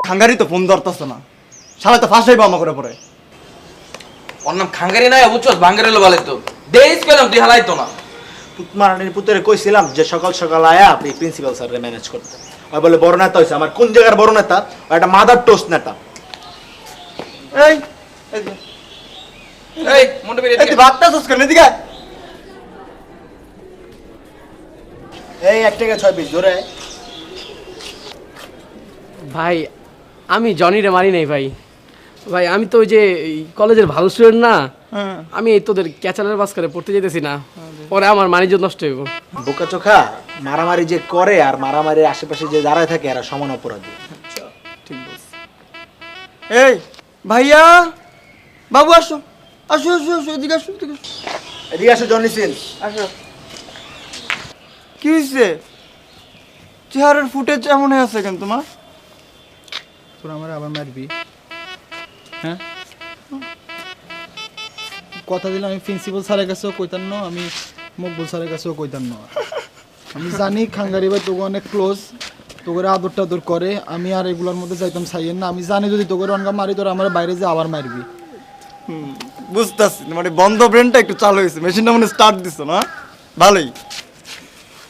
খাঙ্গারি তো ফোন ধরতেছে না, শালা তো ফাঁসাইবো আমা করে পরে। ওর নাম খাঙ্গারি নাই বুঝছস, ভাঙ্গারি লো বলে তো দেইস পেলাম তুই হালাইতো না। পুতমারানির পুত্রে কইছিলাম যে সকাল সকাল আয়া আপনি প্রিন্সিপাল স্যাররে ম্যানেজ করতে। ওই বলে বড় নেতা হইছে, আমার কোন জায়গার বড় নেতা? একটা মাদার টোস্ট নেতা। এই এই মুন্ডে বেরিয়ে তুই ভাবতেছিস কেন? এদিকে আয়। এই 1 টাকা 6 পিস ধরে। ভাই আমি জনিরে মারি নাই ভাই। ভাই আমি তো ওই যে কলেজের ভালো স্টুডেন্ট না, আমি এই তোদের ক্যাচালের বাস করে পড়তে যেতেছি না, পরে আমার মানিজ্য নষ্ট হইব। বোকা চোখা, মারামারি যে করে আর মারামারির আশেপাশে যে দাঁড়ায় থাকে এরা সমান অপরাধী। ঠিক বলছিস। এই ভাইয়া, বাবু আসো আসো আসো আসো, এদিকে আসো এদিকে আসো। এদিকে আসো জনি সিন। আসো। কি হয়েছে? চেহারার ফুটেজ এমন হয়ে আছে কেন তোমার? তোর আমার আবার মারবি? হ্যাঁ, কথা দিলাম আমি প্রিন্সিপাল স্যারের কাছেও কইতাম না, আমি মকবুল স্যারের কাছেও কইতাম না। আমি জানি খাঙ্গারি ভাই তোকে অনেক ক্লোজ, তোকে আদর টাদর করে, আমি আর এগুলোর মধ্যে যাইতাম চাইয়েন না। আমি জানি যদি তোকে অনগা মারি তোর আমার বাইরে যে আবার মারবি। বুঝতেছি, মানে বন্ধ ব্রেনটা একটু চালু হয়েছে, মেশিনটা মানে স্টার্ট দিছো না? ভালোই।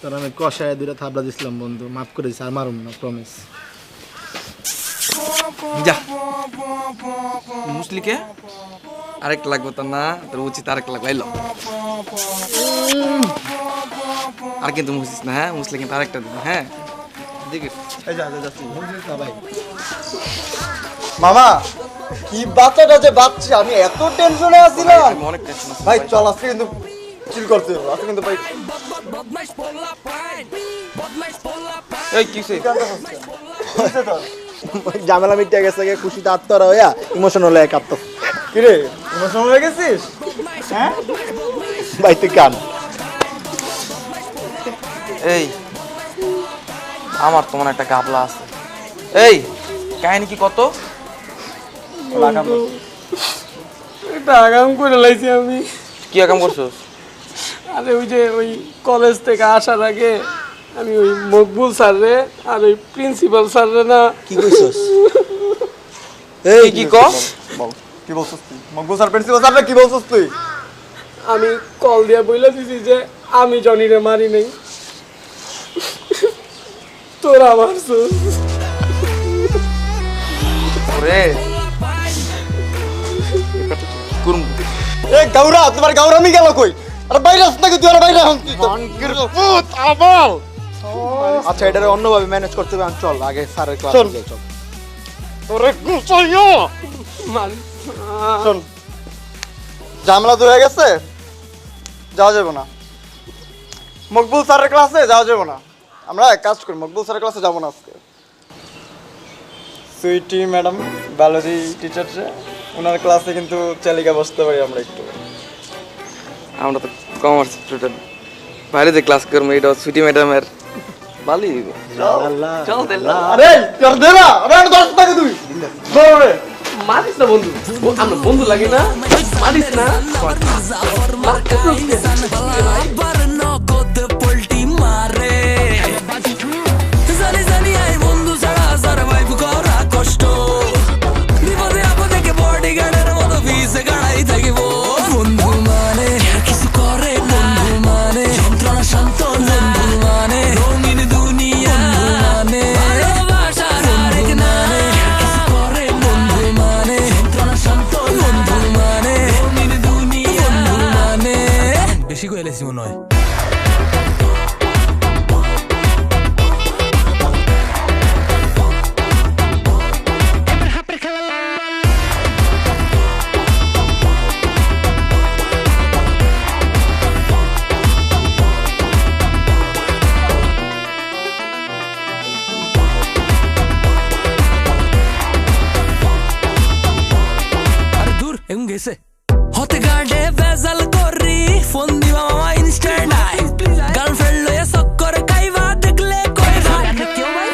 তোর আমি কষায় দুইটা থাবলা দিছিলাম বন্ধু, মাফ করে দিস, আর মারুম না, প্রমিস। যা মুসলিকে আরেকটা লাগবে তো না, তোর উচিত আরেকটা লাগবে। আইলো আর কিন্তু মুসিস না, হ্যাঁ মুসলি কিন্তু আরেকটা দিন। হ্যাঁ দিকে এই যা যা যাচ্ছি। মামা কি বাচ্চাটা যে বাচ্চা, আমি এত টেনশনে আছিলাম। অনেক টেনশন আছে ভাই চল আজকে কিন্তু চিল করতে হবে, আজকে কিন্তু ভাই। এই কিসে ঝামেলা মিটে গেছে, খুশিতে আত্মরা হইয়া ইমোশনাল হয়ে কাঁদত। কিরে ইমোশনাল হয়ে গেছিস? হ্যাঁ ভাই তুই কান। এই আমার তো মনে একটা গাবলা আছে। এই কাহিনী কি কত? এটা আগাম করে লাইছি আমি। কি আকাম করছস? আরে ওই যে ওই কলেজ থেকে আসার আগে আমি ওই মকবুল স্যাররে আর ওই প্রিন্সিপাল স্যাররে না কি কইছস? এই কি ক? বল কি বলছিস তুই? মকবুল স্যার প্রিন্সিপাল স্যার কি বলছিস তুই? আমি কল দিয়া বইলা দিছি যে আমি জনিরে মারি নাই, তোরা মারছস। ওরে কুরম এই গাউরা, তোমার গাউরামি গেল কই? আরে বাইরে আস নাকি তুই? আরে বাইরে আস তুই তো। ভূত আবাল। আচ্ছা এটারে অন্যভাবে ম্যানেজ করতে হবে। চল আগে স্যারের ক্লাসে চল। যাই, চল। তোরে গুছাইও। মারি শোন, ঝামেলা তো হয়ে গেছে, যাওয়া যাবে না। মকবুল স্যারের ক্লাসে যাওয়া যাবে না। আমরা এক কাজ করি, মকবুল স্যারের ক্লাসে যাবো না আজকে। সুইটি ম্যাডাম বায়োলজি টিচার, ওনার ক্লাসে কিন্তু চালিকা বসতে পারি আমরা একটু। আমরা তো কমার্স স্টুডেন্ট, বাইরে যে ক্লাস করবো এটা সুইটি ম্যাডামের ভালোই হইব। চল তাহলে। আরে কর দে না, আরে 10 টাকা তুই ধরে মারিস না বন্ধু, আমরা বন্ধু লাগে না, মারিস না। বেশি কইলে মনে হয়। আরে দূর এমন গেছে হতে গাড়ে ভেজাল করি ফোন দিবা মামা ইনস্ট্যান্ট গার্লফ্রেন্ড লয়ে চক্কর খাইবা দেখলে কইবা কেউ ভাই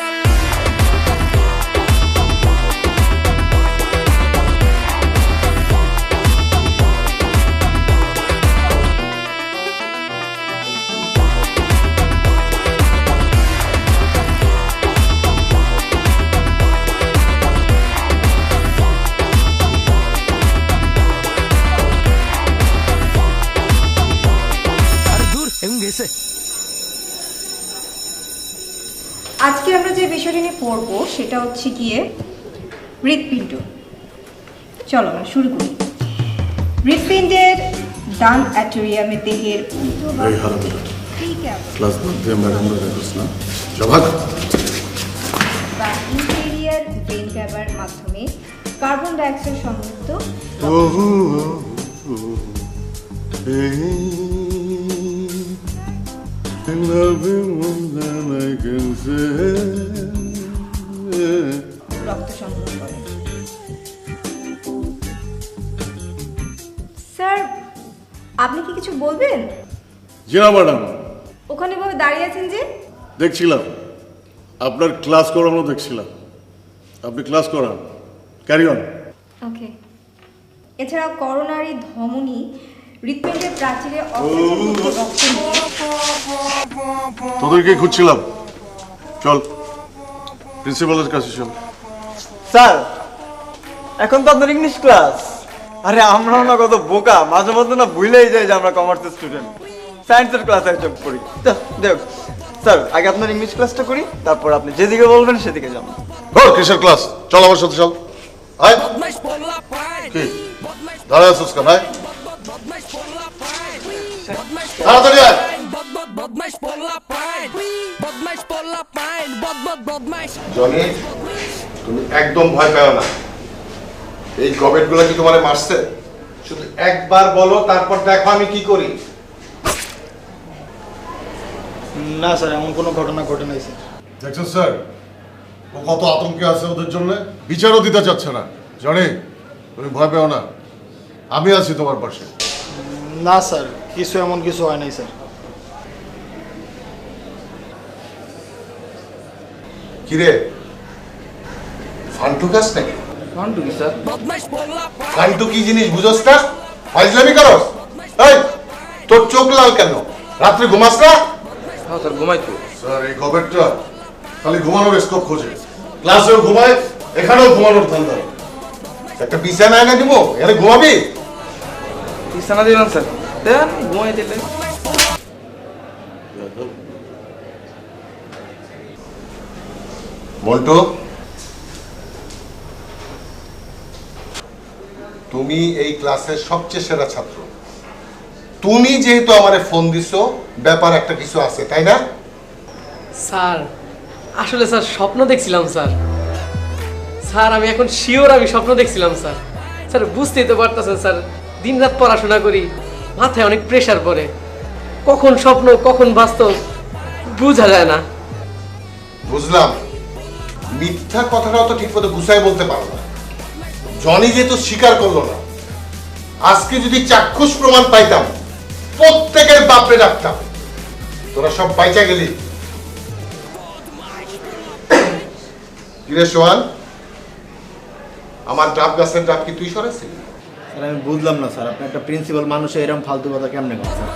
আজকে আমরা যে বিষয়টি নিয়ে পড়বো সেটা হচ্ছে গিয়ে হৃৎপিণ্ড। চলো আমরা শুরু করি। হৃৎপিণ্ডের ডান অ্যাটোরিয়ামে দেহের এই হারামিটা ক্লাস বাদ দিয়ে ম্যাডামরা দেখোস না জবাব বা ইন্টেরিয়ার ভেন ক্যাভার মাধ্যমে কার্বন ডাইঅক্সাইড সমৃদ্ধ রক্ত সংগ্রহ করে। স্যার, আপনি কি কিছু বলবেন? জি না ম্যাডাম, ওখানে ভাবে দাঁড়িয়ে আছেন যে? দেখছিলাম আপনার ক্লাস করানো দেখছিলাম, আপনি ক্লাস করান, ক্যারি অন। ওকে। এছাড়াও করোনারি ধমনী হৃৎপিণ্ডের প্রাচীরে অক্সিজেনযুক্ত রক্ত নিয়ে তোদেরকে খুঁজছিলাম, চল প্রিন্সিপালের কাছে চল। স্যার, এখন তো আপনার ইংলিশ ক্লাস। আরে আমরাও না কত বোকা, মাঝে মধ্যে না ভুলেই যাই যে আমরা কমার্সের স্টুডেন্ট। সায়েন্সের ক্লাস একজন করি। দেখ স্যার, আগে আপনার ইংলিশ ক্লাসটা করি, তারপর আপনি যেদিকে বলবেন সেদিকে যান। কিসের ক্লাস? চল আমার সাথে চল। আয় কি দাঁড়ায় আছিস কেন? আয় তাড়াতাড়ি আয়। জনি, তুমি একদম ভয় পেও না। এই গবেট গুলো কি তোমারে মারছে? শুধু একবার বলো, তারপর দেখো আমি কি করি। না স্যার, এমন কোনো ঘটনা ঘটে নাই স্যার। দেখছেন স্যার, ও কত আতঙ্কে আছে ওদের জন্য, বিচারও দিতে চাচ্ছে না। জনি, তুমি ভয় পেও না, আমি আছি তোমার পাশে। না স্যার, কিছু এমন কিছু হয় নাই স্যার। কিরে ফান্টু গাছ নাকি? ফান্টু কি স্যার? ফান্টু কি জিনিস বুঝোস না? ফাইজলামি করস? এই, তোর চোখ লাল কেন? রাত্রে ঘুমাস না? হ্যাঁ স্যার, ঘুমাই তো। স্যার, এই গবেটটা খালি ঘুমানোর স্কোপ খোঁজে, ক্লাসেও ঘুমায়, এখানেও ঘুমানোর ধান্দা। একটা বিছানা এনে দিব, এখানে ঘুমাবি? বিছানা দিলাম স্যার, দেন ঘুমাই দিলে। মন্টু, তুমি এই ক্লাসের সবচেয়ে সেরা ছাত্র। তুমি যেহেতু আমারে ফোন দিছো, ব্যাপার একটা কিছু আছে, তাই না? স্যার, আসলে স্যার স্বপ্ন দেখছিলাম স্যার। স্যার, আমি এখন শিওর আমি স্বপ্ন দেখছিলাম স্যার। স্যার, বুঝতেই তো পারতেছেন স্যার, দিনরাত পড়াশোনা করি, মাথায় অনেক প্রেশার পড়ে, কখন স্বপ্ন কখন বাস্তব বোঝা যায় না। বুঝলাম, মিথ্যা কথাটাও তো ঠিক মতো গুছাই বলতে পারো না। জনি যেহেতু স্বীকার করলো না, আজকে যদি চাক্ষুষ প্রমাণ পাইতাম, প্রত্যেকের বাপরে রাখতাম। তোরা সব বাইচা গেলি। কিরে সোহান, আমার ডাব গাছের ডাব কি তুই সরাইছিলি? স্যার, আমি বুঝলাম না স্যার, আপনি একটা প্রিন্সিপাল মানুষ এরকম ফালতু কথা কেমনে করেন স্যার?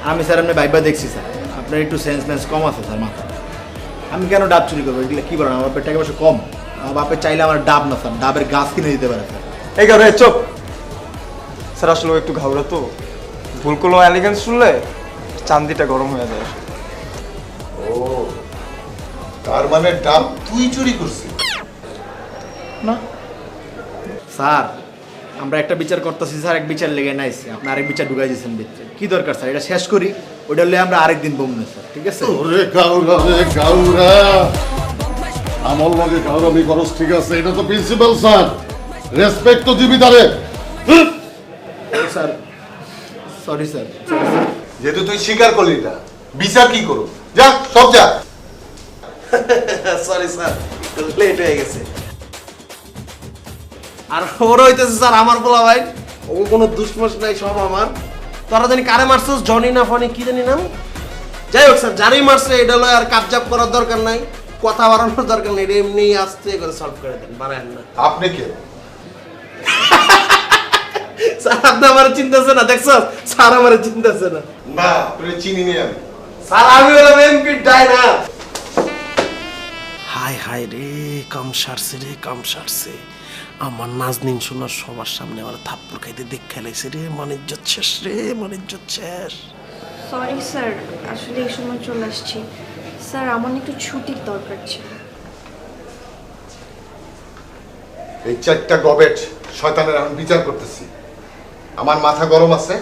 আমি স্যার আপনি ভাইবা দেখছি স্যার, আপনার একটু সেন্স মেন্স কম আছে স্যার মাথা। আমি কেন ডাব চুরি করবো? এগুলো কি বলেন? আমার বাপের টাকা পয়সা কম, আমার বাপের চাইলে আমার ডাব না স্যার, ডাবের গাছ কিনে দিতে পারে স্যার। এই গাড়ি চুপ। স্যার, আসলে ও একটু ঘাবড়া তো, ভুল কোনো এলিগেন্স শুনলে চান্দিটা গরম হয়ে যায়। ও, তার মানে ডাব তুই চুরি করছিস? না স্যার, আমরা একটা বিচার করতেছি স্যার, এক বিচার লেগে নাইছে, আপনি আরেক বিচার ঢুকাই দিয়েছেন ভিতরে। কি দরকার স্যার? এটা শেষ করি, ওটা হলে আমরা আরেকদিন বমনে স্যার, ঠিক আছে? ওরে গাউরা, রে গাউরা, আমার লগে গাউরামি করস, ঠিক আছে? এটা তো প্রিন্সিপাল স্যার, রেসপেক্ট তো দিবি তারে। Sir sorry sir. যেহেতু তুই স্বীকার করলি না, বিচার কি করো? যা, সব যা। সরি স্যার, লেট হয়ে গেছে। আর খবর হইতেছে স্যার, আমার বলা ভাই ও কোনো দুশ্মন নাই, সব আমার। তোরা জানি কারে মারছিস, জনি না ফনি কি জানি নাম, যাই হোক স্যার, যারই মারছে এটা লয় আর কাপজাপ করার দরকার নাই, কথা বাড়ানোর দরকার নেই, এমনি আস্তে করে সলভ করে দেন, বানায় না। আপনি কে? স্যার, আপনি আমার চিন্তাছে না, দেখছ স্যার আমার চিন্তাছে না। না, তুই চিনি নি আমি। স্যার, আমি হলাম এমপি ডাইনা। হাই হাই রে, কাম সারছে রে, কাম সারছে। আমার নাজনীন শোনার সবার সামনে আমার থাপ্পড় খাইতে দেখ খেলাইছে রে, মানিজ্জত শেষ রে, মানিজ্জত শেষ। সরি স্যার, আসলে এই সময় চলে আসছি। স্যার আমার একটু ছুটির দরকার ছিল। এই 4টা গবেট শয়তানের আমি বিচার করতেছি। আমার মাথা গরম আছে,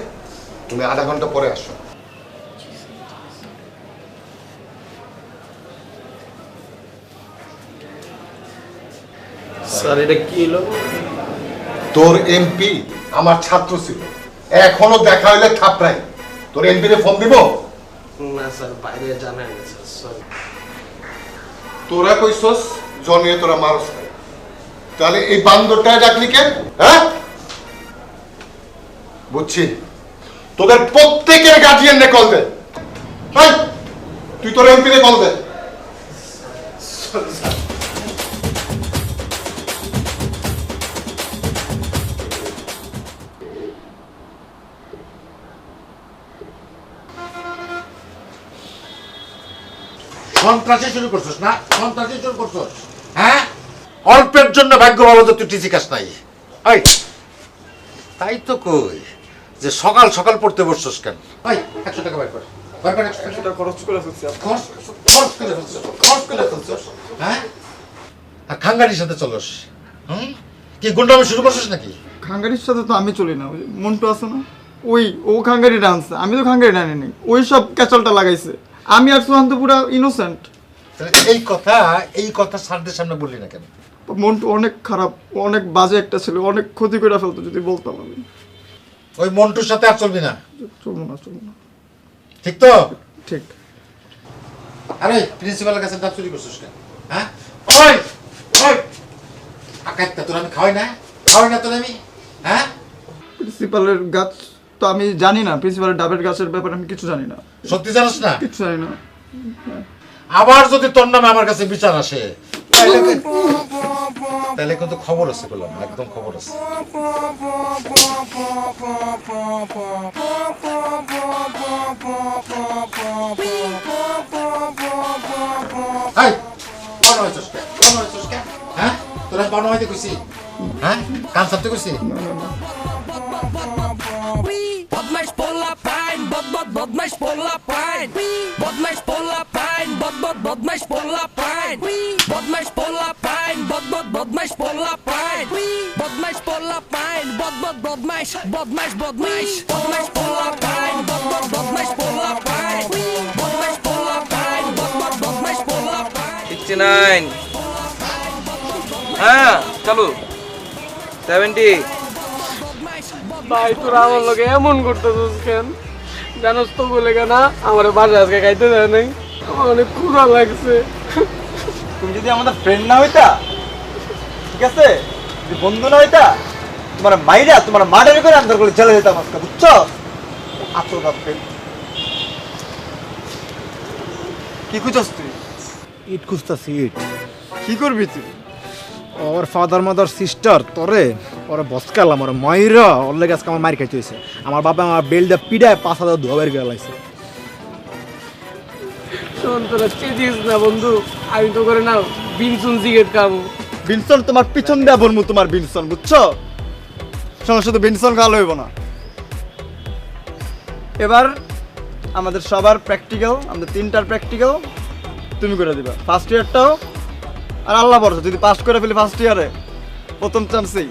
তুমি আধা ঘন্টা পরে আসো। স্যার এটা কি হলো? তোর এমপি আমার ছাত্র ছিল, এখনো দেখা হইলে থাপড়াই। তোর এমপি রে ফোন দিব? না স্যার, বাইরে জানাই না স্যার, সরি। তোরা কইছস জমিয়ে তোরা মারস নাই, তাহলে এই বান্দরটা ডাকলি কেন? হ্যাঁ, বুঝছি। তোদের প্রত্যেকের গার্জিয়ান রে কল দে। এই, তুই তোর এমপি রে কল দে। সন্ত্রাসী শুরু করছিস না? সন্ত্রাসী শুরু করছিস, হ্যাঁ? অল্পের জন্য ভাগ্য ভালো যে তুই টিসি খাস নাই। এই, তাই তো কই যে সকাল সকাল পড়তে বসছিস কেন? এই, 100 টাকা বের কর। বের কর 100 টাকা। খরচ করে ফেলছি। খরচ করে ফেলছিস, খরচ করে ফেলছিস, হ্যাঁ? আর খাঙ্গারির সাথে চলস, কি গুন্ডামি শুরু করছিস নাকি? খাঙ্গারির সাথে তো আমি চলি না, ওই মন্টু আছে না, ও খাঙ্গারি ডান্স, আমি তো খাঙ্গারি ডানি নেই, ওই সব ক্যাচলটা লাগাইছে। আমি আর সুহান্ত পুরা ইনোসেন্ট। তাহলে এই কথা স্যারদের সামনে বললি না কেন? মন্টু অনেক খারাপ, অনেক বাজে একটা ছিল, অনেক ক্ষতি করে ফেলতো যদি বলতাম আমি। ওই মন্টুর সাথে আর চলবি না। চলবো না। ঠিক তো? ঠিক। আরে প্রিন্সিপালের কাছে ডাব চুরি করছিস কেন? হ্যাঁ, ওই ওই আকাইতা তোর আমি খাওয়াই না তোর আমি, হ্যাঁ? প্রিন্সিপালের গাছ তো আমি জানি না, প্রিন্সিপালের ডাবের গাছের ব্যাপারে আমি কিছু জানি না। সত্যি জানিস না? কিছু জানি না। আবার যদি তোর নামে আমার কাছে বিচার আসে তাহলে কিন্তু খবর আছে, বললাম একদম খবর আছে। এই, বানো হইছস কেন? হ্যাঁ, তোরা বানো হইতে কইছি? হ্যাঁ, কান সাথে কইছি? বদমাইশ পোলা পাইন, বদমাইশ পোলা পাইন, বদমাইশ পোলা পাইন, বদমাইশ পোলা পাইন, বদমাইশ পোলা পাইন, বদমাইশ পোলা পাইন, বদমাইশ পোলা পাইন, বদমাইশ পোলা পাইন, বদমাইশ পোলা পাইন, বদমাইশ পোলা পাইন, বদমাইশ পোলা পাইন। 69, হ্যাঁ চলো 70। ভাই তোরা আমার লোকে এমন করতেছিস কেন? জানোস তো বলে না আমার বাসা আজকে খাইতে দেয় নাই, আমার অনেক ক্ষুধা লাগছে। তুমি যদি আমাদের ফ্রেন্ড না হইতা, ঠিক আছে, যদি বন্ধু না হইতা, তোমার মাইরা তোমার মার্ডার করে আন্দোলন করে চলে যেতাম আজকে, বুঝছো? আত্মঘাত ফ্রেন্ড কি খুঁজছস তুই? ইট খুঁজতাছি, ইট। কি করবি তুই? ওর ফাদার মাদার সিস্টার তোরে ওরা বসকালাম, ওরা মাইরা ওর লেগে আজকে আমার মার খাইতে হয়েছে। আমার বাবা আমার বেলটা পিড়ায় 5,000 ধোয়া বের করে লাইছে। শোন তোরা চেতিস না বন্ধু, আমি তো করে না বিনসুন সিগারেট খাবো। বিনসন তোমার পিছন দেয়া বলমু, তোমার বিনসন, বুঝছো? সমস্যা তো বিনসন খাওয়া হইব না। এবার আমাদের সবার প্র্যাকটিক্যাল, আমাদের 3টার প্র্যাকটিক্যাল তুমি করে দিবা, ফার্স্ট ইয়ারটাও। আর আল্লাহ ভরসা যদি পাস করে ফেলি ফার্স্ট ইয়ারে প্রথম চান্সেই,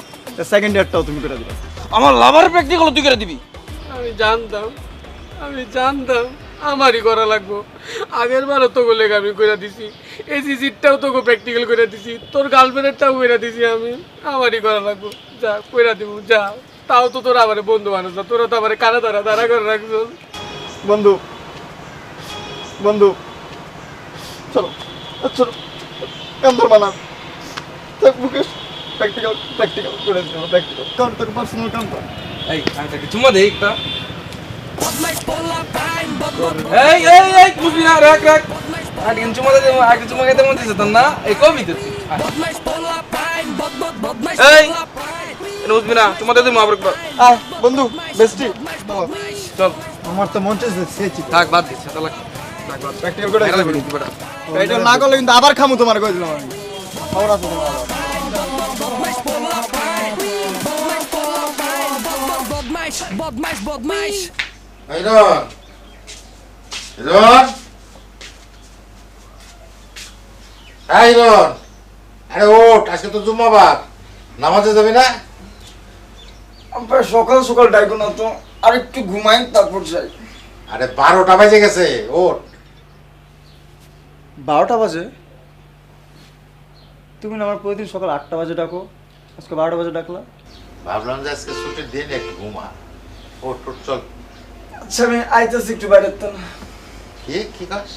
সেকেন্ড ইয়ারটাও তুমি করে দিবা। আমার লাভার প্র্যাকটিক্যাল তুই করে দিবি? আমি জানতাম আমারই করা লাগবো। আগের বারও তোকে লেগে আমি করে দিছি, এসি সিটটাও তোকে প্র্যাকটিক্যাল করে দিছি, তোর গার্লফ্রেন্ডেরটাও করে দিছি আমি। আমারই করা লাগবো, যা করে দিব যা। তাও তো তোরা আমার বন্ধু মানুষ না, তোরা তো আমার কানা তারা করে রাখছো। বন্ধু চলো চলো, কান্তর মানা মুকেশ প্র্যাকটিক্যাল করে দিও, প্র্যাকটিক্যাল কারণ তোর পার্সোনাল কাম কর। এই আমি তাকে চুমা দেই একটা। বদমাইশ পোলা পাইন, এই বুঝবি না, রাখ আগে চুমা দে, আগে চুমা খেতে মন দিছে তোর না? এই কবি তো তুই। বদমাইশ পোলা পাইন, বদমাইশ এই পোলা পাইন, বুঝবি না, চুমা দে তুই মা একবার। আয় বন্ধু, বেস্টি চল আমার তো মন চাইছে থাক, বাদ দিস তাহলে। প্র্যাকটিক্যাল করে বেটা এটা না করলে কিন্তু আবার খামু তোমার কই দিলাম আমি। খবর আছে তোমার আবার। বদমাইশ পোলা পাইন, বদমাইশ পোলা পাইন, বদমাইশ। এই রন এই রন, আরে ওঠ, আজকে তো জুম্মাবার, নামাজে যাবি না? আব্বা সকাল সকাল ডাইকো না তো, আর একটু ঘুমাই তারপর যাই। আরে 12টা বাজে গেছে, ওঠ। 12টা বাজে? তুমি না আমার প্রতিদিন সকাল 8টা বাজে ডাকো, আজকে 12টা বাজে ডাকলা। ভাবলাম যে আজকে ছুটির দিন, একটু ঘুমা। ওঠ ওঠ, চল। আচ্ছা আমি আইতেছি একটু বাইরে তো না। কি কাজ?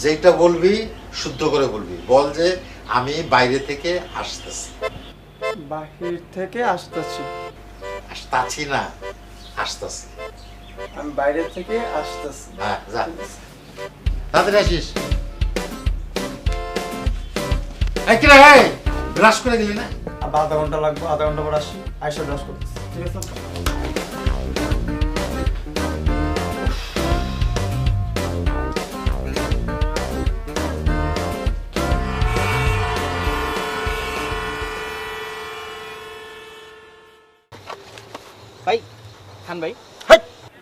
যেটা বলবি শুদ্ধ করে বলবি, বল যে আমি বাইরে থেকে আসতেছি। বাহির থেকে আসতেছি? আসতাছি না, আসতেছি। আমি বাইরে থেকে আসতেছি। হ্যাঁ, যা তাড়াতাড়ি আসিস। এই কি রে, ব্রাশ করে গেলি না? আধা ঘন্টা লাগবে, আধা ঘন্টা পর আসি, আইসা ব্রাশ করতেছি, ঠিক আছে? ভাই খান ভাই,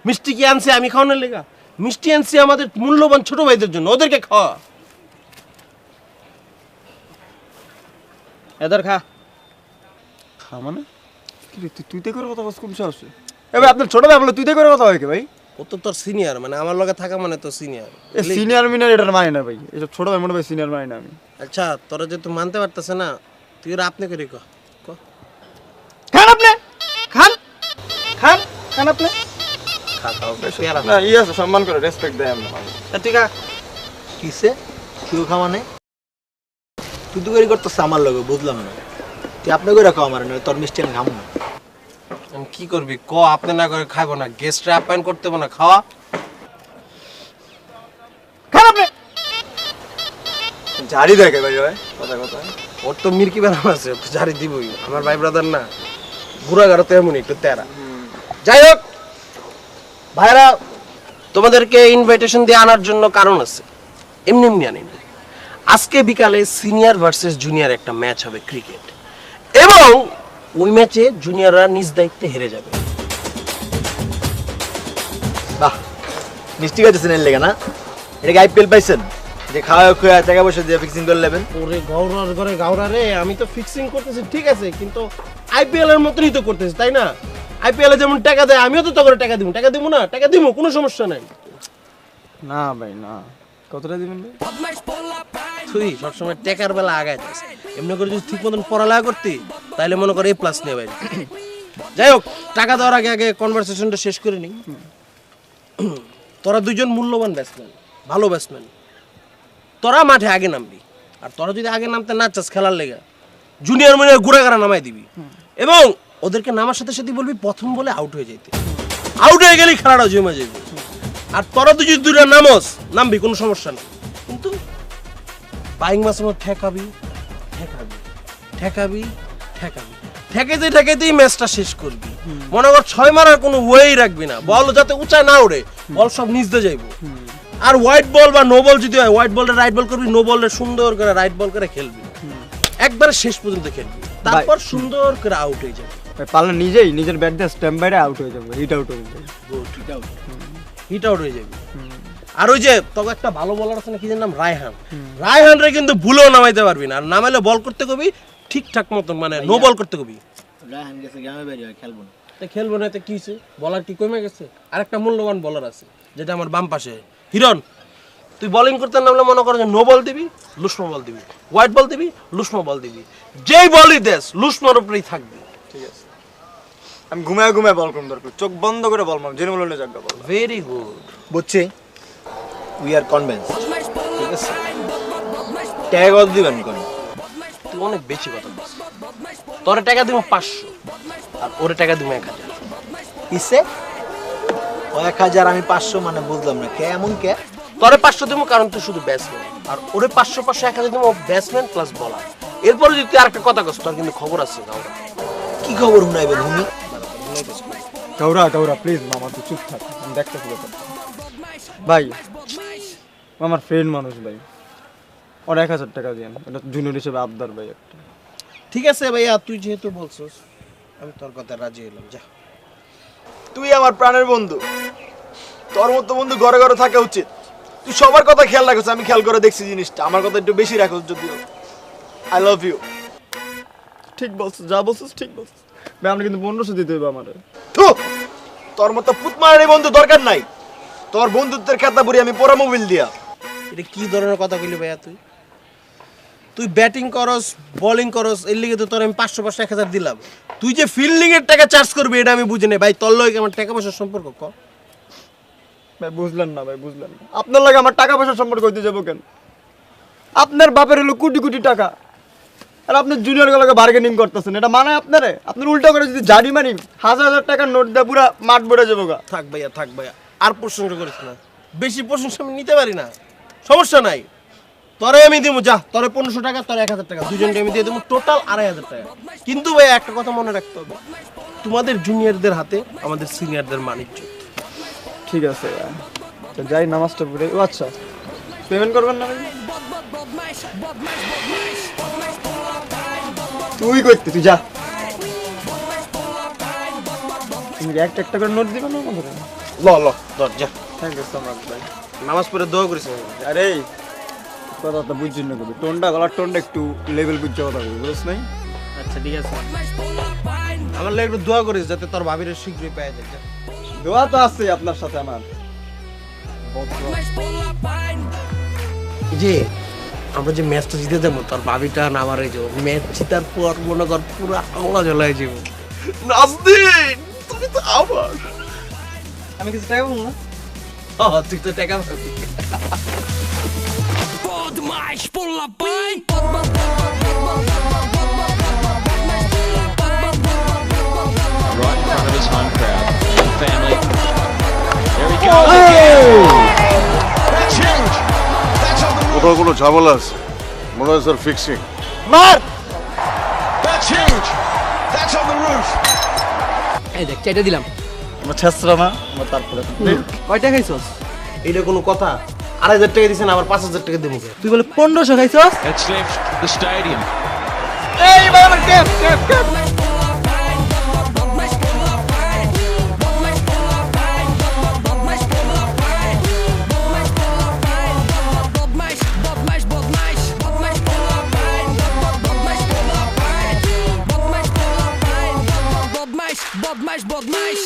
মিষ্টি কি আনছে আমি খাওয়ানোর লেগা? মিষ্টি আনছি আমাদের মূল্যবান ছোট ভাইদের জন্য, ওদেরকে খাওয়া। এদের খা। খা মানে কি রে, তুই তুই করে কথা বলছিস কোন সাহসে? এবার আপনার ছোট ভাই বলে তুই করে কথা হয় কি ভাই? ও তো তোর সিনিয়র, মানে আমার লগে থাকা মানে তো সিনিয়র। এ সিনিয়র মিনিয়র এটা মানে না ভাই, এসব ছোট ভাই মোটো ভাই সিনিয়র মানে না আমি। আচ্ছা তোরা যে তুই মানতে পারতেছে না, তুই ওরা আপনি করে কহ। খান আপনি, খান খান খান আপনি। না ইয়ে আছে, সম্মান করে রেসপেক্ট দেয় আমরা। তুই খা। কিসে কেউ খাওয়া নেই? তুই তো করে করতেছ আমার লগে, বুঝলাম না। তুই আপনি করে খাওয়া আমার নয়, তোর মিষ্টি আমি খাবো না। আমি কি করবি ক, আপনি না করে খাইবো না? গেস্টরা আপ্যায়ন করতে হবে না, খাওয়া। খান আপনি। ঝাড়ি দেখে ভাই ভাই কথা কথা। ওর তো মির্কি বানাম আছে, ও তো জারি দিবই। আমার ভাই ব্রাদার না, বুড়া গাড়ো তো এমনই একটু তেরা। যাই হোক ভাইরা, তোমাদেরকে ইনভাইটেশন দিয়ে আনার জন্য কারণ আছে, এমনি এমনি আনি না। আজকে বিকালে সিনিয়র ভার্সেস জুনিয়র একটা ম্যাচ হবে ক্রিকেট, এবং ওই ম্যাচে জুনিয়ররা নিজ দায়িত্বে হেরে যাবে। বাহ, মিষ্টি খাইতেছেন এর লেগে না? এটা আইপিএল পাইছেন যে খাওয়া খুয়া টাকা পয়সা দিয়ে ফিক্সিং করে নেবেন? ওরে গৌরার ঘরে গাওরা রে, আমি তো ফিক্সিং করতেছি ঠিক আছে, কিন্তু আইপিএল এর মতনই তো করতেছি, তাই না? আইপিএল এ যেমন টাকা দেয়, আমিও তো তোকে টাকা দিব। টাকা দিব না? টাকা দিব, কোনো সমস্যা নাই। না ভাই না, কতটা দিবেন ভাই? তুই সবসময় টেকার বেলা আগায় যাস, এমনি করে যদি ঠিক মতন পড়ালেখা করতি তাহলে মনে করে A+ নিয়ে বাইরে। যাই হোক, টাকা দেওয়ার আগে আগে কনভারসেশনটা শেষ করে নিই। তোরা দুইজন মূল্যবান ব্যাটসম্যান, ভালো ব্যাটসম্যান, তোরা মাঠে আগে নামবি। আর তোরা যদি আগে নামতে না চাস খেলার লেগে, জুনিয়র মিনিয়র গুড়াগাড়া নামাই দিবি, এবং ওদেরকে নামার সাথে সাথে বলবি প্রথম বলে আউট হয়ে যেতে। আউট হয়ে গেলেই খেলাটা জমে যাবে। আর তোরা তুই যদি দুইটা নামবি, কোনো সমস্যা নেই, কিন্তু বাইং মাছ ঠেকাবি ঠেকাবি ঠেকাবি ঠেকাবি ঠেকাইতে ঠেকাইতেই ম্যাচটা শেষ করবি। মনে কর 6 মারার কোনো ওয়েই রাখবি না, বল যাতে উঁচায় না ওড়ে, বল সব নিচ দিয়ে যাইব। আর হোয়াইট বল বা নো বল যদি হয়, হোয়াইট বলটা রাইট বল করবি, নো বলটা সুন্দর করে রাইট বল করে খেলবি, একবারে শেষ পর্যন্ত খেলবি, তারপর সুন্দর করে আউট হয়ে যাবে। ভাই পারলে নিজেই নিজের ব্যাট দিয়ে স্ট্যাম্প বাইরে আউট হয়ে যাবে, হিট আউট হয়ে যাবে। হিট আউট হয়ে যাবে। আর ওই যে তবে একটা ভালো বলার আছে না, কি নাম, রায়হান রে কিন্তু ভুলেও নামাইতে পারবি না। আর নামাইলে বল করতে কবি ঠিকঠাক মতন, মানে নো বল করতে কবি। রায়হান গেছে গ্রামে বাইরে, খেলবো না। খেলবো না, কি হয়েছে? বলার কি কমে গেছে? আরেকটা মূল্যবান বলার আছে, যেটা আমার বাম পাশে, হিরন। তুই বোলিং করতে নামলে মনে করো যে নো বল দিবি, লুসমো বল দিবি, হোয়াইট বল দিবি, লুসমো বল দিবি, যেই বলই দেস লুসমোর উপরেই থাকবি। ঠিক আছে, আমি ঘুমায় ঘুমায় বল করুন, দরকার চোখ বন্ধ করে বল মারব, জেনে বললে জায়গা বল। ভেরি গুড, বুঝছি, উই আর কনভিন্স। ঠিক আছে, টাকা কত দিবেন কোন? তুই অনেক বেশি কথা বলছিস। তোরে টাকা দিব 500, আর ওরে টাকা দিব 1000। কিসে ও 1000 আমি 500, মানে বুঝলাম না কে এমন কে? তোরে 500 দিব কারণ তুই শুধু ব্যাটসম্যান, আর ওরে 500 1000 দিব, ব্যাটসম্যান প্লাস বলার। এরপরে যদি তুই আরেকটা কথা কস, তোর কিন্তু খবর আছে। কি খবর শুনাইবেন হুমি? গৌরা প্লিজ মামা তুই চুপ থাক, আমি দেখতেছি ব্যাপারটা। ভাই আমার ফ্রেন্ড মানুষ ভাই, ওর 1000 টাকা দিয়েন, এটা জুনিয়র হিসেবে আবদার ভাই একটা। ঠিক আছে ভাইয়া, তুই যেহেতু বলছিস আমি তোর কথা রাজি হলাম। যা, তুই আমার প্রাণের বন্ধু, তোর মতো বন্ধু ঘরে ঘরে থাকা উচিত। তুই সবার কথা খেয়াল রাখিস, আমি খেয়াল করে দেখছি জিনিসটা, আমার কথা একটু বেশি রাখিস যদিও। I love you. ঠিক বলছিস, যা বলছিস ঠিক বলছিস ভাই। আমরা কিন্তু 1500 দিতে হবে আমারে। থু, তোর মতো পুতমারানি বন্ধু দরকার নাই। তোর বন্ধুত্বের খাতা ভরি আমি পরা মোবাইল দিয়া। এটা কি ধরনের কথা কইলি ভাইয়া তুই? তুই ব্যাটিং করস, বোলিং করস, এর লিগে তো তোর আমি 500 1000 দিলাম। তুই যে ফিল্ডিং এর টাকা চার্জ করবি এটা আমি বুঝি না ভাই। তোর লগে আমার টাকা পয়সার সম্পর্ক ক? ভাই বুঝলেন না ভাই, বুঝলেন না। আপনার লাগে আমার টাকা পয়সার সম্পর্ক হইতে যাবো কেন? আপনার বাপের হলো কোটি কোটি টাকা, আর আপনি জুনিয়র গুলোকে বার্গেনিং করতেছেন, এটা মানায় আপনারে? আপনার উল্টা করে যদি জারি মারি 1000 টাকার নোট দিয়ে পুরা মাঠ ভরে যাবো গা। থাক ভাইয়া, থাক ভাইয়া, আর প্রশংসা করিস না। বেশি প্রশংসা আমি নিতে পারি না, সমস্যা নাই। তোরে আমি দেবো, যা তোরে 1500 টাকা, তোর 1000 টাকা, দুজনকে আমি দিয়ে দেবো, টোটাল 2500 টাকা। কিন্তু ভাই একটা কথা মনে রাখতে হবে, তোমাদের জুনিয়রদের হাতে আমাদের সিনিয়রদের মানিজ্য। ঠিক আছে, তো যাই নামাজটা পড়ে। ও আচ্ছা, পেমেন্ট করবেন না ভাই? তুই করতে, তুই যা। তুমি একটা একটা করে নোট দিবে না আমাদের? ল ল ধর, যা। থ্যাংক ইউ সো মাচ ভাই। নামাজ পড়ে দোয়া করিস। আরে কথাটা বুঝছেন না, কবি টোনটা, গলার টোনটা একটু লেভেল বুঝছে কথা বলবি, বুঝছ নাই? আচ্ছা ঠিক আছে, আমার লাগে একটু দোয়া করিস যাতে তোর ভাবির শীঘ্রই পেয়ে যায়। যা। দোয়া তো আছে আপনার সাথে আমার। এই যে আমরা যে ম্যাচটা জিতে যাবো, তোর ভাবিটা না আমার এই যে ম্যাচ জিতার পর মনে কর পুরো আওলা জ্বলায় যাবো। নাজদিন, তুমি তো আমার। আমি কিছু টাকা বলবো না? তুই তো টাকা পাবি। Botmash pulla pain. Right in front of his home crowd. Family. There he goes again. That's huge. That's on the roof. কোথাও কোনো ঝামেলা আছে মনে হয় স্যার, ফিক্সিং। মার! That's huge. That's on the roof. এই দেখ, চাইটা দিলাম। আমার ছেসরা না, আমার তারপরে কয়টা খাইছস? এটা কোনো কথা? 2500 টাকা দিছেন, আবার 5000 টাকা দেবো। তুই বলে 1500 খাইছস? It's left the stadium. এই ভাই আমার ক্যাপ ক্যাপ ক্যাপ। Botmash,